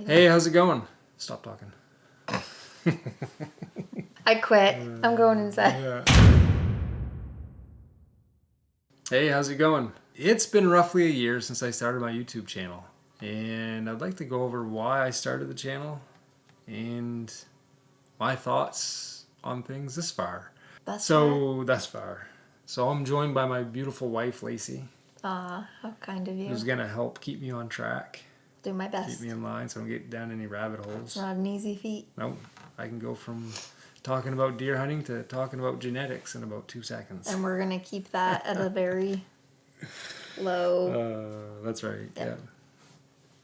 Hey, how's it going? Stop talking. I quit. I'm going inside. Yeah. Hey, how's it going? It's been roughly a year since I started my YouTube channel, and I'd like to go over why I started the channel and my thoughts on things thus far. Thus far. So I'm joined by my beautiful wife, Lacey. Aw, how kind of you. Who's gonna help keep me on track. Do my best. Keep me in line so I don't get down any rabbit holes. It's not an easy feat. Nope. I can go from talking about deer hunting to talking about genetics in about 2 seconds. And we're going to keep that at a very low... That's right, yeah.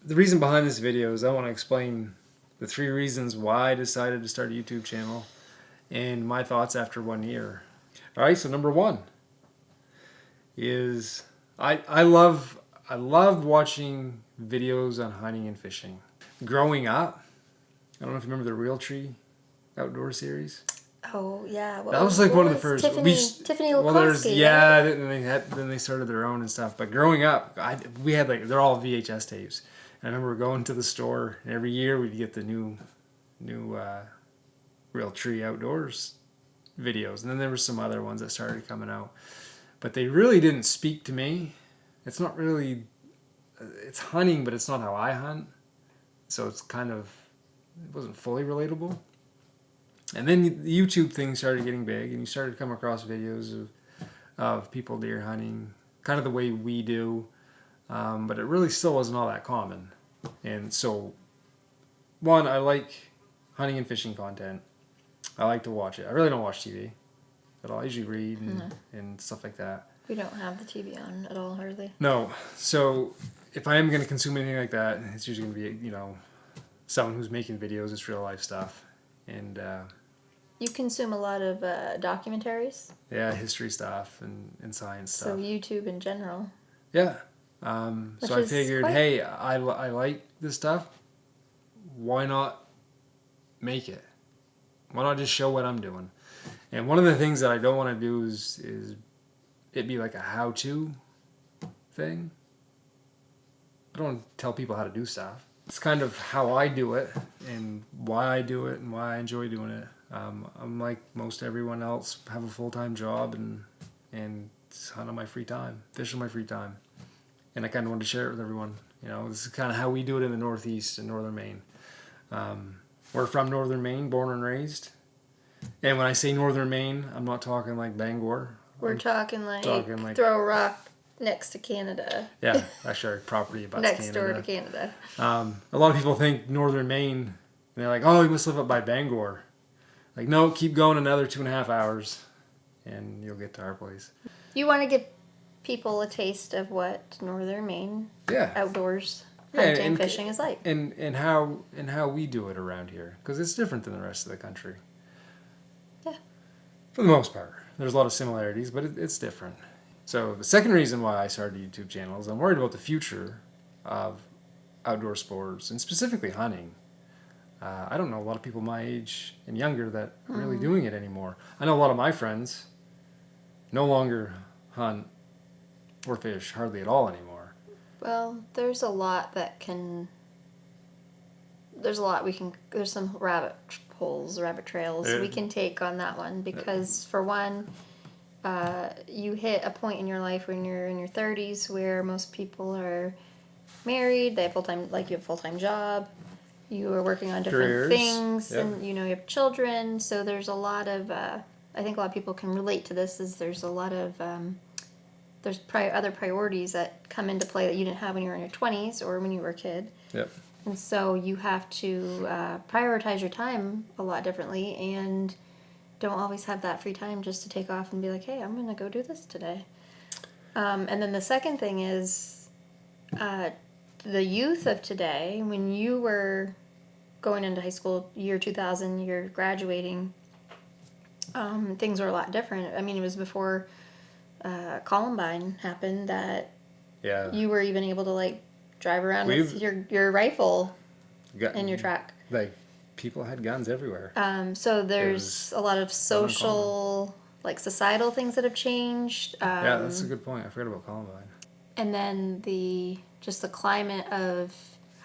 The reason behind this video is I want to explain the 3 reasons why I decided to start a YouTube channel and my thoughts after 1 year. Alright, so number 1 is I love watching videos on hunting and fishing. Growing up, I don't know if you remember the Real Tree Outdoor series. Oh yeah, that was like one of the first. Tiffany Lukowski, yeah, then they started their own and stuff. But growing up, we had they're all VHS tapes. And I remember going to the store and every year we'd get the new Real Tree Outdoors videos, and then there were some other ones that started coming out, but they really didn't speak to me. It's not really. It's hunting, but it's not how I hunt. So it's kind of, it wasn't fully relatable. And then the YouTube thing started getting big, and you started to come across videos of people deer hunting, kind of the way we do, but it really still wasn't all that common. And so, one, I like hunting and fishing content. I like to watch it. I really don't watch TV at all. I usually read and stuff like that. We don't have the TV on at all, hardly. No. So if I am going to consume anything like that, it's usually going to be, someone who's making videos. It's real life stuff. And you consume a lot of documentaries? Yeah, history stuff and science stuff. So YouTube in general? Yeah. So I figured, hey, I like this stuff. Why not make it? Why not just show what I'm doing? And one of the things that I don't want to do is it be like a how-to thing. I don't want to tell people how to do stuff. It's kind of how I do it and why I do it and why I enjoy doing it. I'm like most everyone else, have a full-time job and hunt on my free time, fish on my free time. And I kind of wanted to share it with everyone. This is kind of how we do it in the Northeast and Northern Maine. We're from Northern Maine, born and raised. And when I say Northern Maine, I'm not talking like Bangor. We're talking like throw a rock next to Canada. Yeah, actually our property abuts next door to Canada. A lot of people think Northern Maine, and they're like, oh, you must live up by Bangor. Like, no, keep going another 2.5 hours, and you'll get to our place. You want to give people a taste of what Northern Maine outdoors hunting and fishing is like. And how we do it around here, because it's different than the rest of the country. Yeah. For the most part. There's a lot of similarities, but it's different. So the second reason why I started a YouTube channel is I'm worried about the future of outdoor sports, and specifically hunting. I don't know a lot of people my age and younger that are really doing it anymore. I know a lot of my friends no longer hunt or fish hardly at all anymore. Well, there's some rabbit holes, rabbit trails we can take on that one, because for one, you hit a point in your life when you're in your 30s where most people are married, they have you have a full-time job, you are working on different things, and you have children, so there's a lot of, I think a lot of people can relate to this, is there's a lot of, there's other priorities that come into play that you didn't have when you were in your 20s or when you were a kid. Yep. And so you have to prioritize your time a lot differently, and don't always have that free time just to take off and be like, hey, I'm going to go do this today. And then the second thing is the youth of today, when you were going into high school, year 2000, you're graduating, things were a lot different. I mean, it was before Columbine happened that you were even able to drive around with your rifle in your truck. People had guns everywhere. So there's a lot of social, societal things that have changed. Yeah, that's a good point. I forgot about Columbine. And then the climate of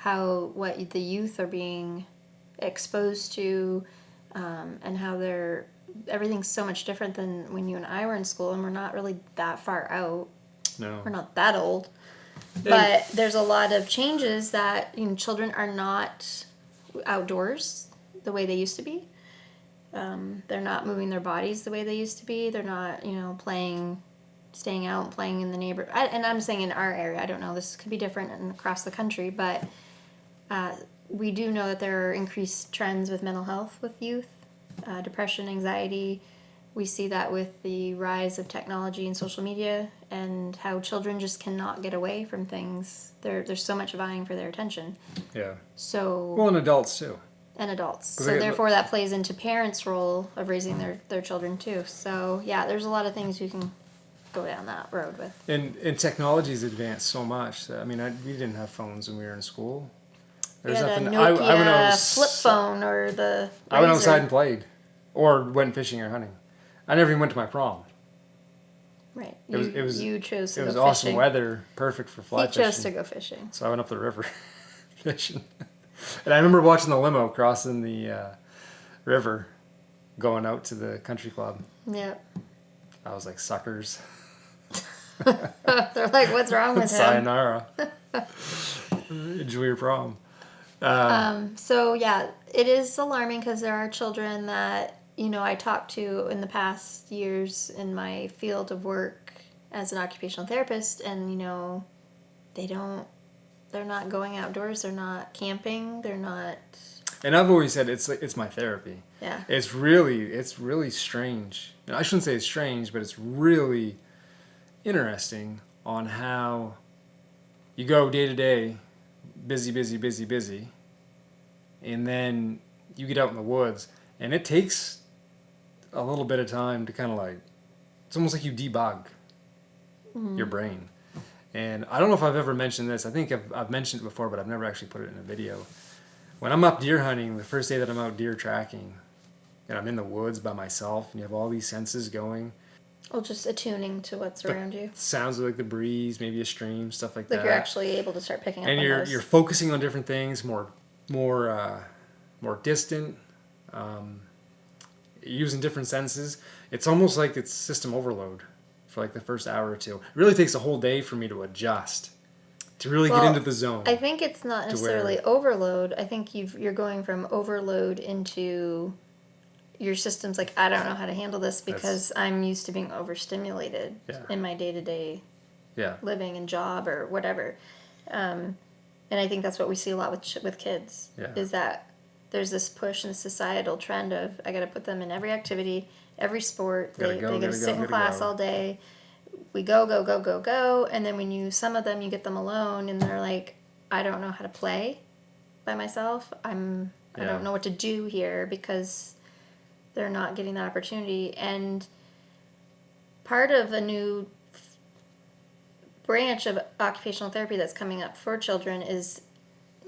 what the youth are being exposed to, and how everything's so much different than when you and I were in school, and we're not really that far out. No. We're not that old. But there's a lot of changes that, children are not outdoors the way they used to be. They're not moving their bodies the way they used to be. They're not, staying out and playing in the neighborhood. And I'm saying in our area, I don't know, this could be different across the country, but we do know that there are increased trends with mental health with youth, depression, anxiety. We see that with the rise of technology and social media, and how children just cannot get away from things. There's so much vying for their attention. Yeah. So. Well, and adults too. And adults. So therefore that plays into parents' role of raising their children too. So yeah, there's a lot of things you can go down that road with. And technology's advanced so much. I mean, we didn't have phones when we were in school. There's nothing. A Nokia flip phone or the Razor. I went outside and played, or went fishing or hunting. I never even went to my prom. Right. You chose to go fishing. It was awesome weather, perfect for fly fishing. He chose to go fishing. So I went up the river fishing. And I remember watching the limo crossing the river, going out to the country club. Yep. I was like, suckers. They're like, what's wrong with him? Sayonara. Enjoy your prom. So yeah, it is alarming because there are children that, I talked to in the past years in my field of work as an occupational therapist, and, they're not going outdoors, they're not camping, they're not... And I've always said it's my therapy. Yeah. It's really strange. I shouldn't say it's strange, but it's really interesting on how you go day to day, busy, and then you get out in the woods, and it takes a little bit of time to kind of it's almost like you debug your brain. And I don't know if I've ever mentioned this. I think I've mentioned it before, but I've never actually put it in a video. When I'm up deer hunting, the first day that I'm out deer tracking, and I'm in the woods by myself, and you have all these senses going. Well, just attuning to what's around you. Sounds like the breeze, maybe a stream, stuff like that. Like you're actually able to start picking up on those. And you're focusing on different things, more distant, using different senses. It's almost like it's system overload for the first hour or two. It really takes a whole day for me to adjust, to really get into the zone. I think it's not necessarily overload. I think you're going from overload into your system's like, I don't know how to handle this because I'm used to being overstimulated in my day-to-day living and job or whatever. And I think that's what we see a lot with kids, is that there's this push and societal trend of, I got to put them in every activity, every sport. They got to sit in class all day. We go, and then some of them you get them alone, and they're like, I don't know how to play by myself. I don't know what to do here because they're not getting that opportunity. And part of a new branch of occupational therapy that's coming up for children is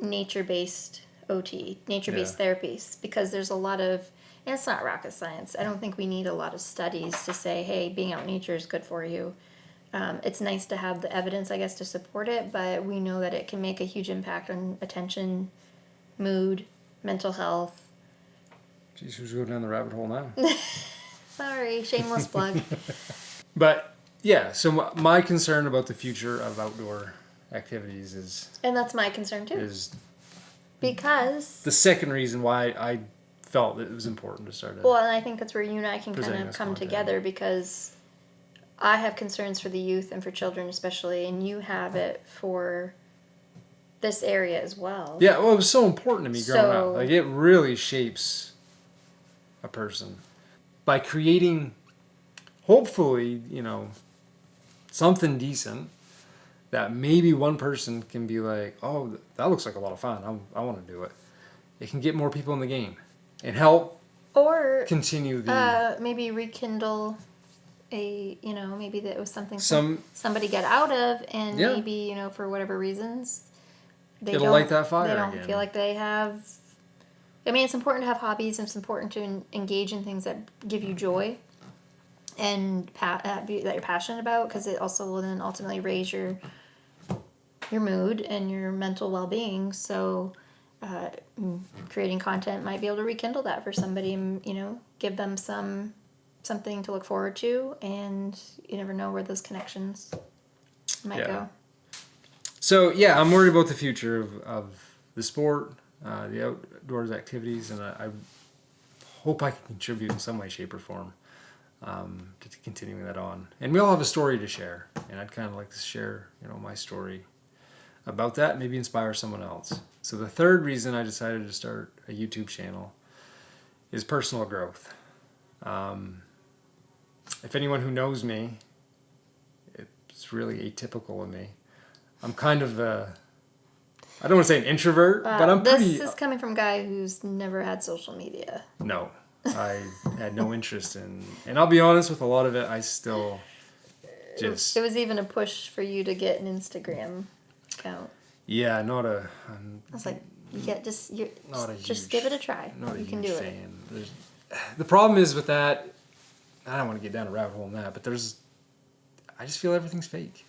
nature-based OT, nature-based therapies, because there's a lot of, and it's not rocket science. I don't think we need a lot of studies to say, hey, being out in nature is good for you. It's nice to have the evidence, I guess, to support it, but we know that it can make a huge impact on attention, mood, mental health. Geez, who's going down the rabbit hole now? Sorry, shameless plug. But, yeah, so my concern about the future of outdoor activities is... And that's my concern, too. Because... The second reason why I felt it was important to start it. Well, and I think that's where you and I can kind of come together, because I have concerns for the youth and for children especially, and you have it for this area as well. Yeah, well, it was so important to me growing up. It really shapes a person. By creating, hopefully, something decent that maybe one person can be like, oh, that looks like a lot of fun. I want to do it. It can get more people in the game and help continue the... maybe rekindle maybe that was something somebody got out of, and maybe, for whatever reasons, it'll light that fire They don't again. feel like they have... I mean, it's important to have hobbies, and it's important to engage in things that give you joy and that you're passionate about, because it also will then ultimately raise your your mood and your mental well-being. So creating content might be able to rekindle that for somebody, you know, give them something to look forward to, and you never know where those connections might go. So yeah, I'm worried about the future of the sport, the outdoors activities, and I hope I can contribute in some way, shape, or form to continuing that on. And we all have a story to share, and I'd kind of like to share, you know, my story about that, maybe inspire someone else. So the third reason I decided to start a YouTube channel is personal growth. If anyone who knows me, it's really atypical of me. I'm kind of I don't want to say an introvert, but I'm pretty... This is coming from a guy who's never had social media. No, I had no interest in... And I'll be honest, with a lot of it, I still just... It was even a push for you to get an Instagram account. Yeah, not a... I was like, just give it a try. Not you a can huge do fan. it. The problem is with that, I don't want to get down a rabbit hole in that, but I just feel everything's fake.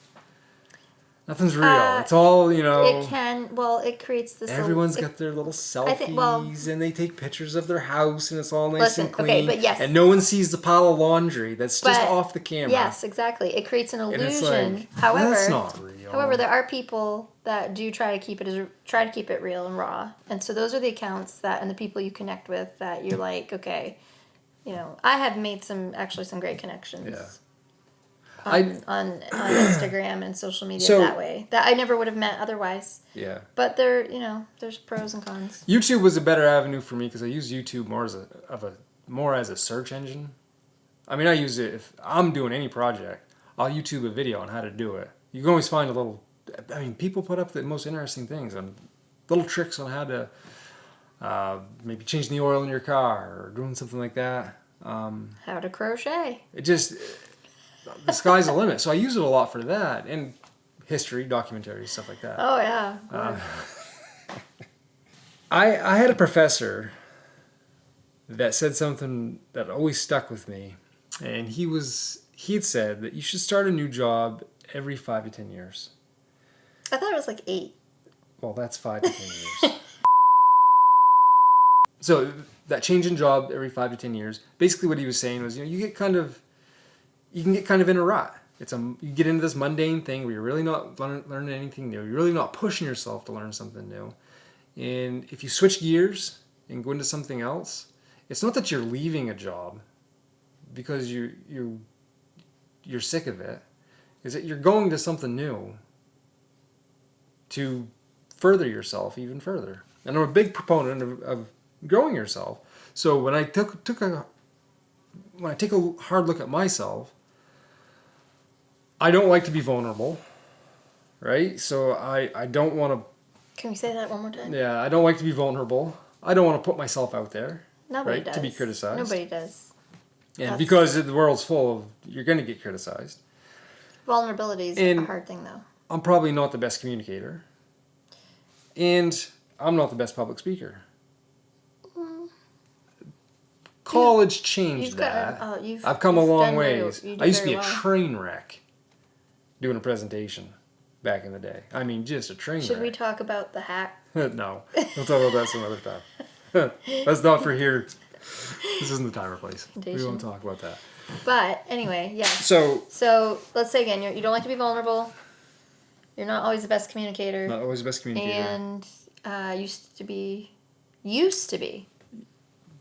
Nothing's real. It's all, you know... It creates this... Everyone's got their little selfies, and they take pictures of their house, and it's all nice and clean. Okay, but yes. And no one sees the pile of laundry that's just off the camera. Yes, exactly. It creates an illusion. And it's like, however, that's not real. However, there are people that do try to keep it real and raw. And so those are the accounts and the people you connect with that you're like, okay, you know, I have made some great connections. Yeah. On Instagram and social media that way. That I never would have met otherwise. Yeah. But there's pros and cons. YouTube was a better avenue for me because I use YouTube more as a search engine. I mean, I use it if I'm doing any project. I'll YouTube a video on how to do it. You can always find people put up the most interesting things and little tricks on how to maybe change the oil in your car or doing something like that. How to crochet. The sky's the limit. So I use it a lot for that, and history, documentaries, stuff like that. Oh, yeah. I had a professor that said something that always stuck with me, and he had said that you should start a new job every 5 to 10 years. I thought it was like 8. Well, that's 5 to 10 years. So that change in job every 5 to 10 years, basically what he was saying was, you know, you can get kind of in a rut. You get into this mundane thing where you're really not learning anything new. You're really not pushing yourself to learn something new. And if you switch gears and go into something else, it's not that you're leaving a job because you're sick of it. Is that you're going to something new to further yourself even further. And I'm a big proponent of growing yourself. So when I when I take a hard look at myself, I don't like to be vulnerable, right? So I don't want to... Can we say that one more time? Yeah, I don't like to be vulnerable. I don't want to put myself out there. Nobody right, does. To be criticized. Nobody does. And because the world's full of... You're going to get criticized. Vulnerability is a hard thing, though. I'm probably not the best communicator. And I'm not the best public speaker. College changed that. I've come a long ways. I used to be a train wreck doing a presentation back in the day. I mean, just a train wreck. Should we talk about the hack? No. We'll talk about that some other time. That's not for here. This isn't the time or place. We won't talk about that. But anyway, yeah. So let's say again, you don't like to be vulnerable. You're not always the best communicator. Not always the best communicator. And used to be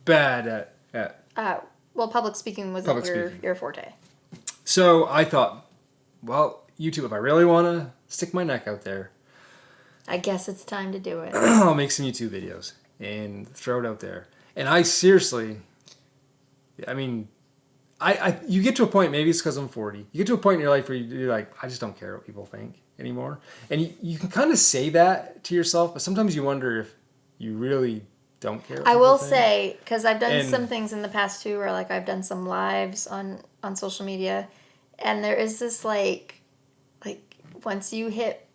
bad at public speaking wasn't your forte. So I thought, well, YouTube, if I really want to stick my neck out there, I guess it's time to do it. I'll make some YouTube videos and throw it out there. And I seriously, I mean, you get to a point, maybe it's because I'm 40, you get to a point in your life where you're like, I just don't care what people think anymore. And you can kind of say that to yourself, but sometimes you wonder if you really don't care what I will think. say, because I've done some things in the past too, where like I've done some lives on social media, and there is this like once you hit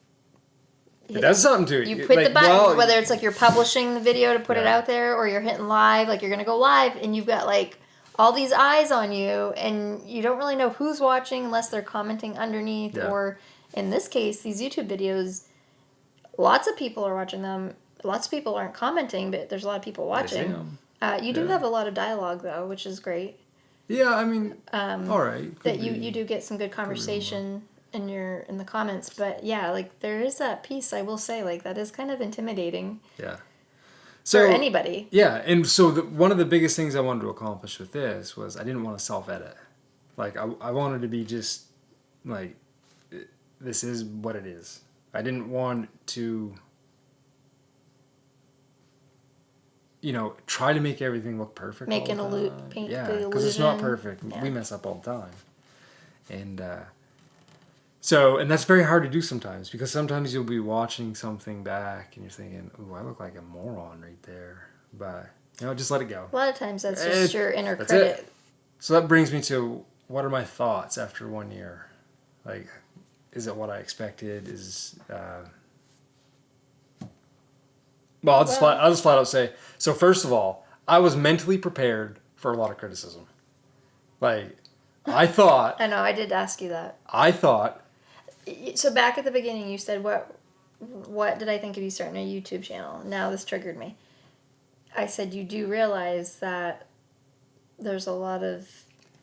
it does something to it. You put the button, whether it's like you're publishing the video to put it out there, or you're hitting live, like you're going to go live, and you've got like all these eyes on you, and you don't really know who's watching unless they're commenting underneath, or in this case, these YouTube videos, Lots of people are watching them. Lots of people aren't commenting, but there's a lot of people watching. You do have a lot of dialogue, though, which is great. Yeah, I mean, all right. That you do get some good conversation in the comments, but yeah, like there is that piece. I will say, like that is kind of intimidating. Yeah. So, for anybody. Yeah, and so one of the biggest things I wanted to accomplish with this was I didn't want to self-edit. Like I wanted to be just like, this is what it is. I didn't want to, try to make everything look perfect. Make an paint because it's not perfect. Yeah. We mess up all the time. And and that's very hard to do sometimes, because sometimes you'll be watching something back and you're thinking, ooh, I look like a moron right there. But, just let it go. A lot of times that's just your inner critic. It. So that brings me to, what are my thoughts after 1 year? Like, is it what I expected? I'll just flat out say, so first of all, I was mentally prepared for a lot of criticism. Like, I thought... I know, I did ask you that. I thought... So back at the beginning, you said, what did I think of you starting a YouTube channel? Now this triggered me. I said, you do realize that there's a lot of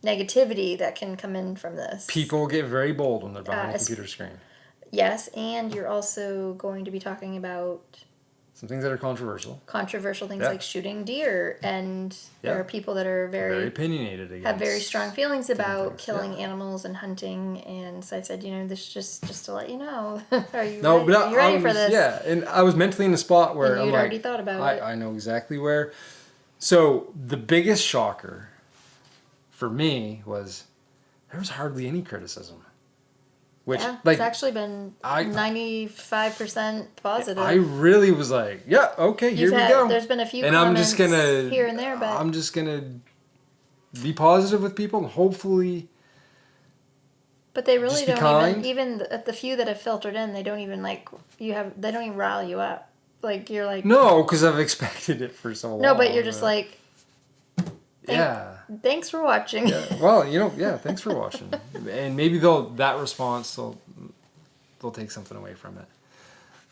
negativity that can come in from this. People get very bold when they're behind a computer screen. Yes, and you're also going to be talking about... some things that are controversial. Controversial things like shooting deer, and there are people that are very opinionated against. Have very strong feelings about killing animals and hunting, and so I said, this just to let you know. Are you ready for this? Yeah, and I was mentally in a spot where you'd already thought about it. I know exactly where. So the biggest shocker for me was there was hardly any criticism. Which, it's actually been 95% positive. I really was like, yeah, okay, here we go. There's been a few comments here and there, but... I'm just going to be positive with people and hopefully... But they really don't even the few that have filtered in, they don't even they don't even rile you up. Like, you're like... No, because I've expected it for so long. No, but you're just like... Thanks for watching. Yeah. Well, thanks for watching. And maybe that response, they'll take something away from it.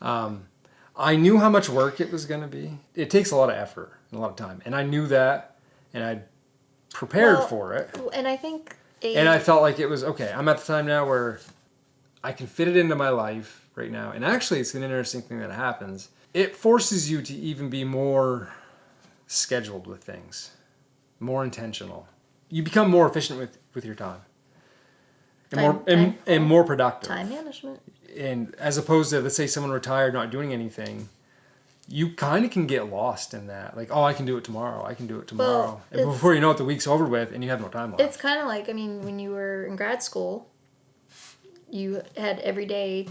I knew how much work it was going to be. It takes a lot of effort and a lot of time. And I knew that, and I prepared for it. And I think... And I felt like it was, okay, I'm at the time now where I can fit it into my life right now. And actually, it's an interesting thing that happens. It forces you to even be more scheduled with things. More intentional. You become more efficient with your time. And more productive. Time management. And as opposed to, let's say, someone retired not doing anything, you kind of can get lost in that. Like, oh, I can do it tomorrow. Well, and before you know it, the week's over with and you have no time left. It's kind of like, when you were in grad school, you had every day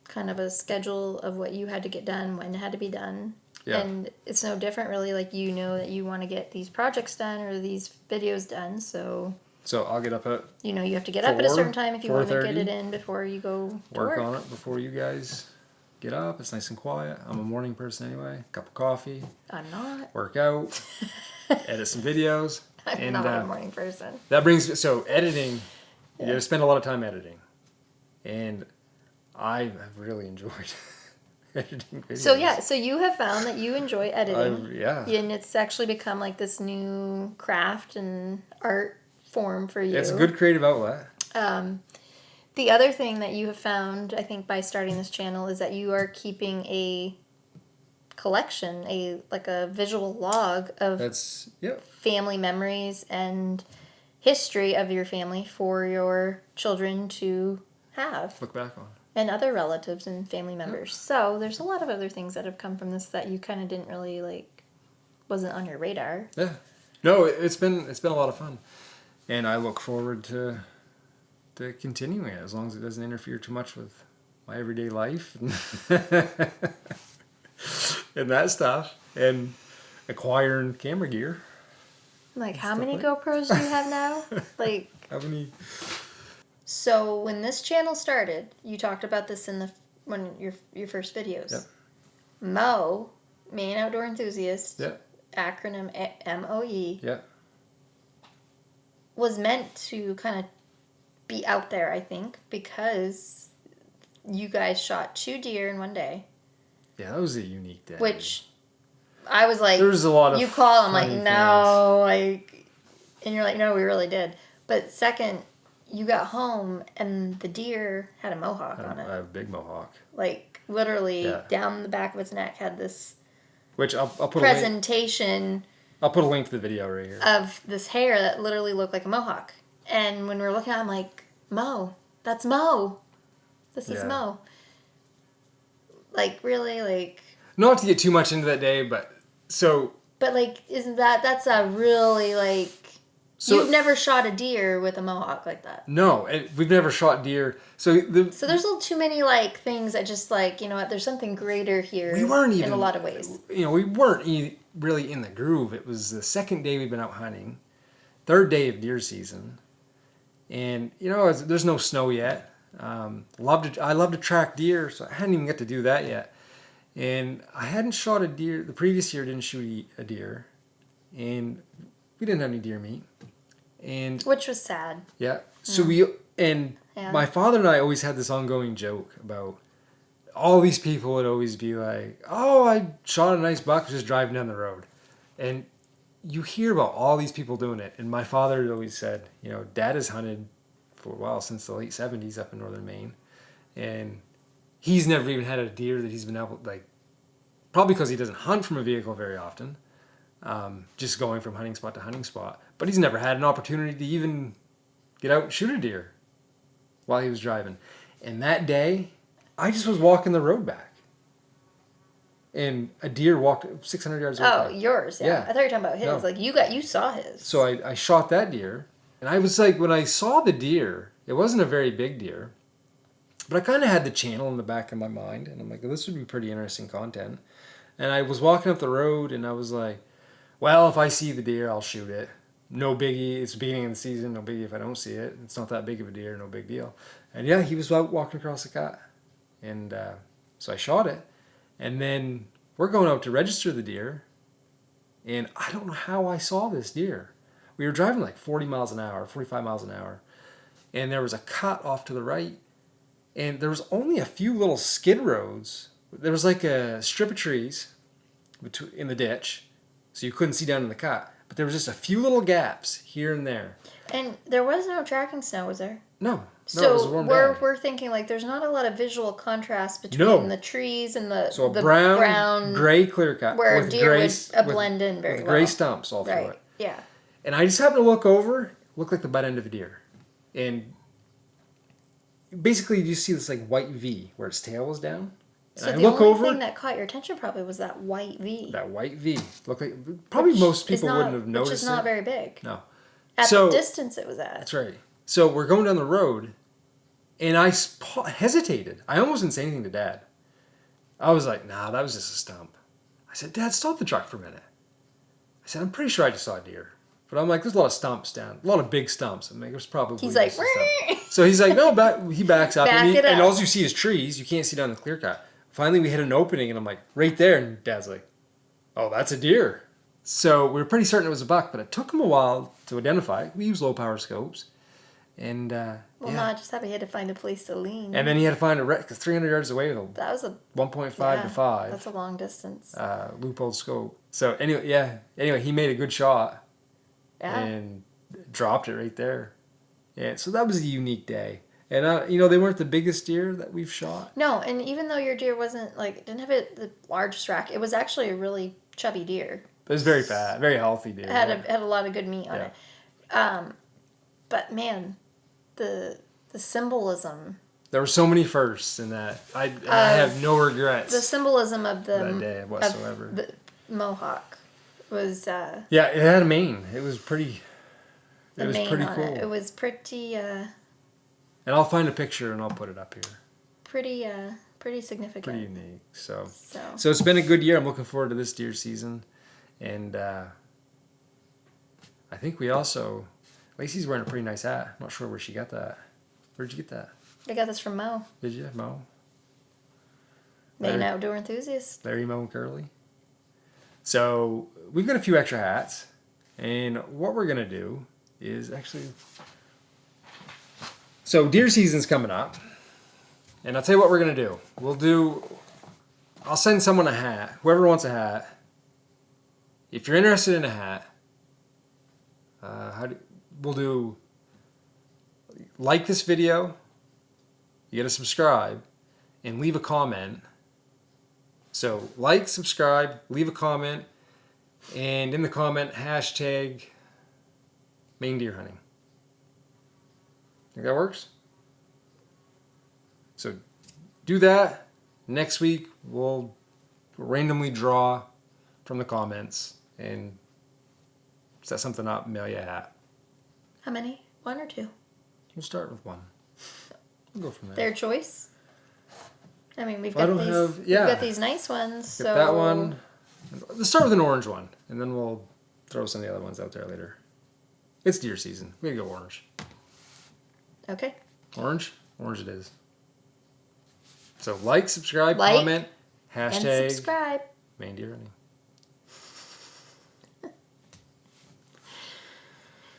kind of a schedule of what you had to get done, when it had to be done. Yeah. And it's no different, really. Like, that you want to get these projects done or these videos done, so I'll get up at... you have to get up at a certain time if you want to get it in before you go to work. Work on it before you guys get up. It's nice and quiet. I'm a morning person anyway. Cup of coffee. I'm not. Work out. Edit some videos. I'm not a morning person. That brings... So, editing, you got to spend a lot of time editing. And I have really enjoyed editing videos. So you have found that you enjoy editing. Yeah. And it's actually become like this new craft and art form for you. It's a good creative outlet. The other thing that you have found, I think, by starting this channel is that you are keeping a collection, a visual log of family memories and history of your family for your children to have. Look back on. And other relatives and family members. So there's a lot of other things that have come from this that you kind of didn't really wasn't on your radar. Yeah. No, it's been a lot of fun. And I look forward to continuing it as long as it doesn't interfere too much with my everyday life and that stuff, and acquiring camera gear. Like, how many GoPros do you have now? How many? So when this channel started, you talked about this in your first videos. Yep. Mo, Maine Outdoor Enthusiast. Yep. Acronym MOE. Yep. Was meant to kind of be out there, I think, because you guys shot 2 deer in one day. Yeah, that was a unique day. Which I was like, there was a lot of you call, I'm like, funny no, like, and you're like, no, we really did. But second, you got home and the deer had a mohawk on it. A big mohawk. Like, literally down the back of its neck had this which I'll put presentation. I'll put a link to the video right here. Of this hair that literally looked like a mohawk. And when we were looking at it, I'm like, Mo, that's Mo. This is Mo. Like, really, like... Not to get too much into that day, but so... But, like, isn't that's a really, like... So, you've never shot a deer with a mohawk like that. No, we've never shot deer. So there's a little too many, like, things that just, like, you know what, there's something greater here in a lot of ways. You know, we weren't really in the groove. It was the second day we'd been out hunting. Third day of deer season. And, you know, there's no snow yet. I love to track deer, so I hadn't even got to do that yet. And I hadn't shot a deer. The previous year didn't shoot a deer. And we didn't have any deer meat. And which was sad. Yeah. So my father and I always had this ongoing joke about all these people would always be like, oh, I shot a nice buck just driving down the road. And you hear about all these people doing it. And my father had always said, you know, Dad has hunted for a while, since the late 70s up in northern Maine. And he's never even had a deer that he's been able, like, probably because he doesn't hunt from a vehicle very often. Just going from hunting spot to hunting spot. But he's never had an opportunity to even get out and shoot a deer while he was driving. And that day, I just was walking the road back. And a deer walked 600 yards away. Oh, yours, yeah. I thought you were talking about his. No. Like, you saw his. So I shot that deer. And I was like, when I saw the deer, it wasn't a very big deer. But I kind of had the channel in the back of my mind. And I'm like, well, this would be pretty interesting content. And I was walking up the road and I was like, well, if I see the deer, I'll shoot it. No biggie. It's the beginning of the season. No biggie if I don't see it. It's not that big of a deer. No big deal. And yeah, he was out walking across the cut. And so I shot it. And then we're going out to register the deer. And I don't know how I saw this deer. We were driving like 40 miles an hour, 45 miles an hour. And there was a cut off to the right. And there was only a few little skid roads. There was like a strip of trees in the ditch. So you couldn't see down in the cut. But there was just a few little gaps here and there. And there was no tracking snow, was there? No. So it was warm we're thinking like there's not a lot of visual contrast between the trees and the brown gray clear cut where a deer would blend in very well. Gray stumps all through it. Yeah. And I just happened to look over, looked like the butt end of a deer. And basically you see this like white V where its tail was down. And so the only thing that caught your attention probably was that white V. That white V. Looked like probably most people wouldn't have noticed it. Which is not very big. No. At the distance it was at. That's right. So we're going down the road, and I hesitated. I almost didn't say anything to Dad. I was like, nah, that was just a stump. I said, Dad, stop the truck for a minute. I said, I'm pretty sure I just saw a deer. But I'm like, there's a lot of stumps down. A lot of big stumps. I'm like, there's probably he's like, so he's like, no, he backs up. And all you see is trees. You can't see down the clear cut. Finally, we hit an opening, and I'm like, right there. And Dad's like, oh, that's a deer. So we were pretty certain it was a buck, but it took him a while to identify it. We use low-power scopes. And, no, I just thought he had to find a place to lean. And then he had to find a wreck, because 300 yards away with that was a 1.5 to 5. That's a long distance. Loophole scope. So anyway, he made a good shot. Yeah. And dropped it right there. Yeah, so that was a unique day. And, they weren't the biggest deer that we've shot. No, and even though your deer wasn't, didn't have the largest rack, it was actually a really chubby deer. It was very fat, very healthy deer. It had a lot of good meat on it. But, man, the symbolism. There were so many firsts in that. I have no regrets. The symbolism of that day whatsoever. Of the mohawk was... yeah, it had a mane. It was pretty... It was pretty cool. It was pretty... And I'll find a picture and I'll put it up here. Pretty significant. Pretty unique. So it's been a good year. I'm looking forward to this deer season. And I think we also... Lacey's wearing a pretty nice hat. I'm not sure where she got that. Where'd you get that? I got this from Mo. Did you? Mo? Maine Outdoor Enthusiast. Larry, Mo, and Curly. So we've got a few extra hats. And what we're going to do is actually... So deer season's coming up, and I'll tell you what we're gonna do. We'll do I'll send someone a hat. Whoever wants a hat. If you're interested in a hat, we'll do like this video. You got to subscribe and leave a comment. So like, subscribe, leave a comment, and in the comment hashtag Maine deer hunting. Think that works? So do that. Next week we'll randomly draw from the comments and set something up, mail you a hat. How many? 1 or 2? We'll start with 1. We'll go from there. Their choice. I mean, we've got these nice ones. Get that one. Let's start with an orange one, and then we'll throw some of the other ones out there later. It's deer season. We can go orange. Okay. Orange? Orange it is. So like, subscribe, comment, hashtag and subscribe. Maine deer hunting.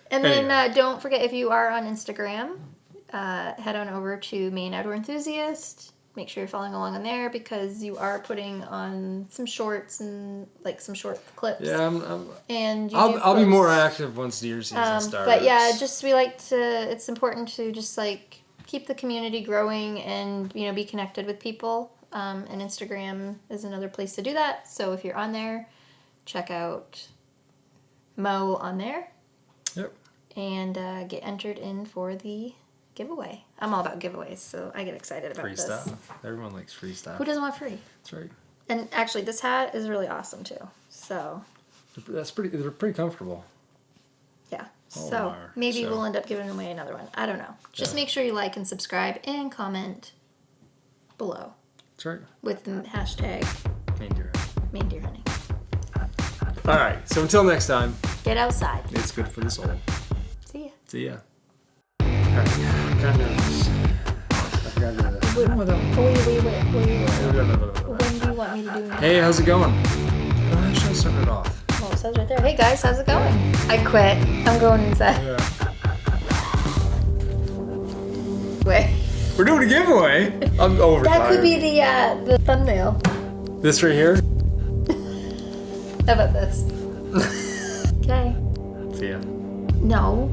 And then don't forget, if you are on Instagram, head on over to Maine Outdoor Enthusiast. Make sure you're following along on there because you are putting on some shorts and like some short clips. Yeah, I'll be more active once deer season starts. But yeah, we like to. It's important to just like keep the community growing and be connected with people. And Instagram is another place to do that. So if you're on there, check out Mo on there. Yep. And get entered in for the giveaway. I'm all about giveaways, so I get excited about this. Free stuff. Everyone likes free stuff. Who doesn't want free? That's right. And actually, this hat is really awesome too. So. They're pretty comfortable. Yeah. So maybe we'll end up giving away another one. I don't know. Just make sure you like and subscribe and comment below. That's right. With the hashtag Maine deer hunting. All right. So until next time. Get outside. It's good for the soul. See ya. See ya. I forgot to do this. Wait. When do you want me to do it? Hey, how's it going? How should I start it off? Well, it says right there. Hey guys, how's it going? I quit. I'm going inside. Yeah. Wait. We're doing a giveaway. I'm overtired. That could be the thumbnail. This right here? How about this? Okay. See ya. No.